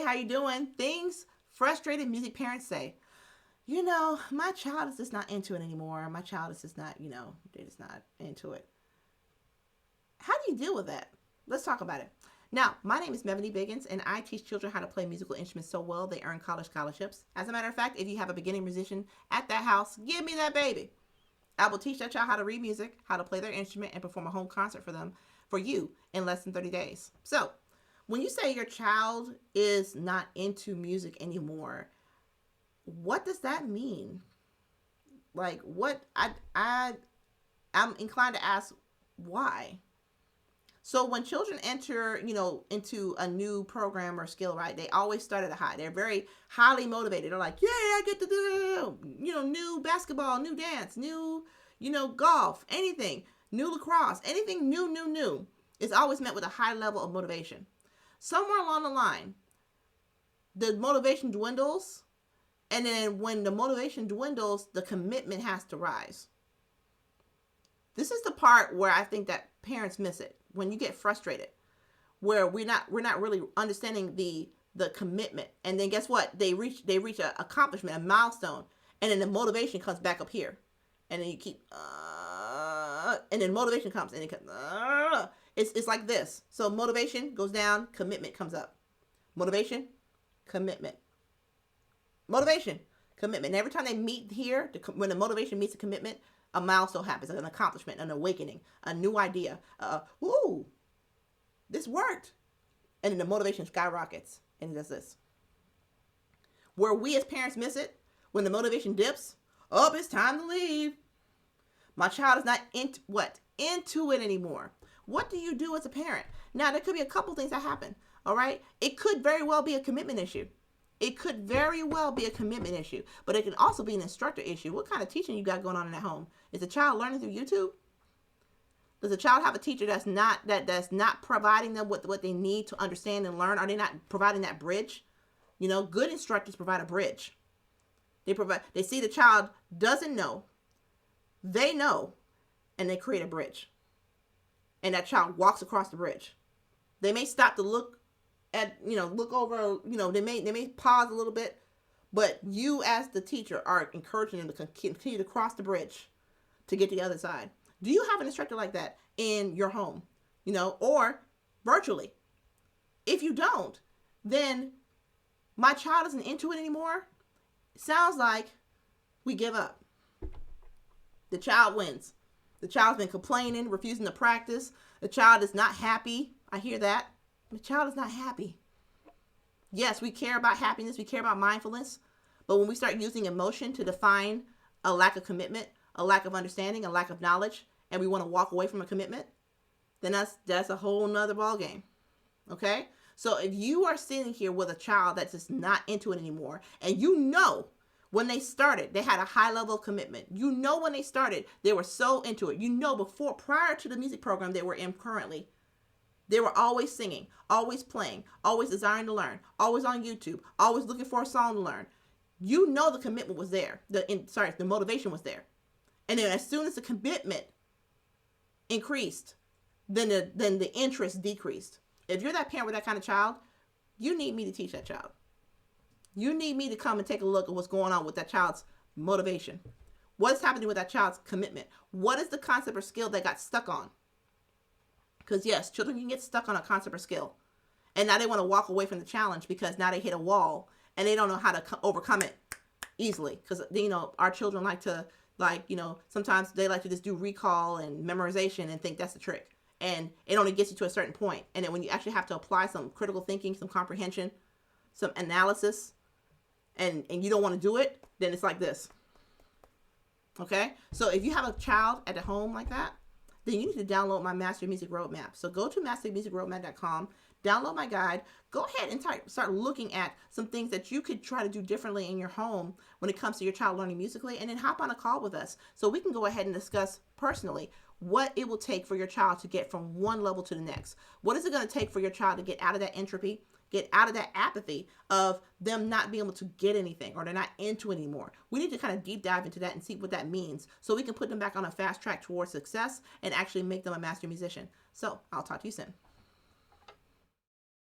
Hey, how you doing? Things frustrated music parents say. My child is just not into it anymore. My child is just not, they're just not into it. How do you deal with that? Let's talk about it. Now, my name is Melanie Biggins, and I teach children how to play musical instruments so well they earn college scholarships. As a matter of fact, if you have a beginning musician at that house, give me that baby. I will teach that child how to read music, how to play their instrument, and perform a home concert for you, in less than 30 days. So, when you say your child is not into music anymore, what does that mean? Like, what I'm inclined to ask why. So when children enter, into a new program or skill, right, they always start at a high. They're very highly motivated. They're like, yeah, I get to do, new basketball, new dance, new, golf, anything, new lacrosse, anything new. It's always met with a high level of motivation. Somewhere along the line, the motivation dwindles. And then when the motivation dwindles, the commitment has to rise. This is the part where I think that parents miss it. When you get frustrated, where we're not really understanding the commitment, and then guess what? They reach a accomplishment, a milestone, and then the motivation comes back up here, and then you keep, and then motivation comes, and it comes, it's like this. So motivation goes down, commitment comes up. Motivation, commitment, motivation, commitment. And every time they meet here, when the motivation meets the commitment, a milestone happens, an accomplishment, an awakening, a new idea. Ooh, this worked. And then the motivation skyrockets, and it does this. Where we as parents miss it, when the motivation dips, it's time to leave. My child is not into it anymore. What do you do as a parent? Now, there could be a couple things that happen, all right? It could very well be a commitment issue. It could very well be a commitment issue, but it can also be an instructor issue. What kind of teaching you got going on in that home? Is the child learning through YouTube? Does the child have a teacher that's not providing them with what they need to understand and learn? Are they not providing that bridge? Good instructors provide a bridge. They see the child doesn't know, they know, and they create a bridge. And that child walks across the bridge. They may stop to look over, they may pause a little bit, but you as the teacher are encouraging them to continue to cross the bridge to get to the other side. Do you have an instructor like that in your home, or virtually? If you don't, then my child isn't into it anymore. Sounds like we give up. The child wins. The child's been complaining, refusing to practice. The child is not happy. I hear that. The child is not happy. Yes, we care about happiness. We care about mindfulness. But when we start using emotion to define a lack of commitment, a lack of understanding, a lack of knowledge, and we want to walk away from a commitment, then that's a whole nother ballgame. Okay? So if you are sitting here with a child that's just not into it anymore, and when they started, they had a high level of commitment. When they started, they were so into it. Prior to the music program they were in currently, they were always singing, always playing, always desiring to learn, always on YouTube, always looking for a song to learn. The commitment was there. The motivation was there. And then as soon as the commitment increased, then the interest decreased. If you're that parent with that kind of child, you need me to teach that child. You need me to come and take a look at what's going on with that child's motivation. What's happening with that child's commitment? What is the concept or skill they got stuck on? Because yes, children can get stuck on a concept or skill. And now they want to walk away from the challenge because now they hit a wall and they don't know how to overcome it easily. Because, our children sometimes they like to just do recall and memorization and think that's the trick. And it only gets you to a certain point. And then when you actually have to apply some critical thinking, some comprehension, some analysis, and you don't want to do it, then it's like this. Okay? So if you have a child at the home like that, then you need to download my Master Music Roadmap. So go to mastermusicroadmap.com, download my guide, go ahead and start looking at some things that you could try to do differently in your home when it comes to your child learning musically, and then hop on a call with us so we can go ahead and discuss personally what it will take for your child to get from one level to the next. What is it going to take for your child to get out of that entropy, get out of that apathy of them not being able to get anything or they're not into it anymore? We need to kind of deep dive into that and see what that means so we can put them back on a fast track towards success and actually make them a master musician. So I'll talk to you soon.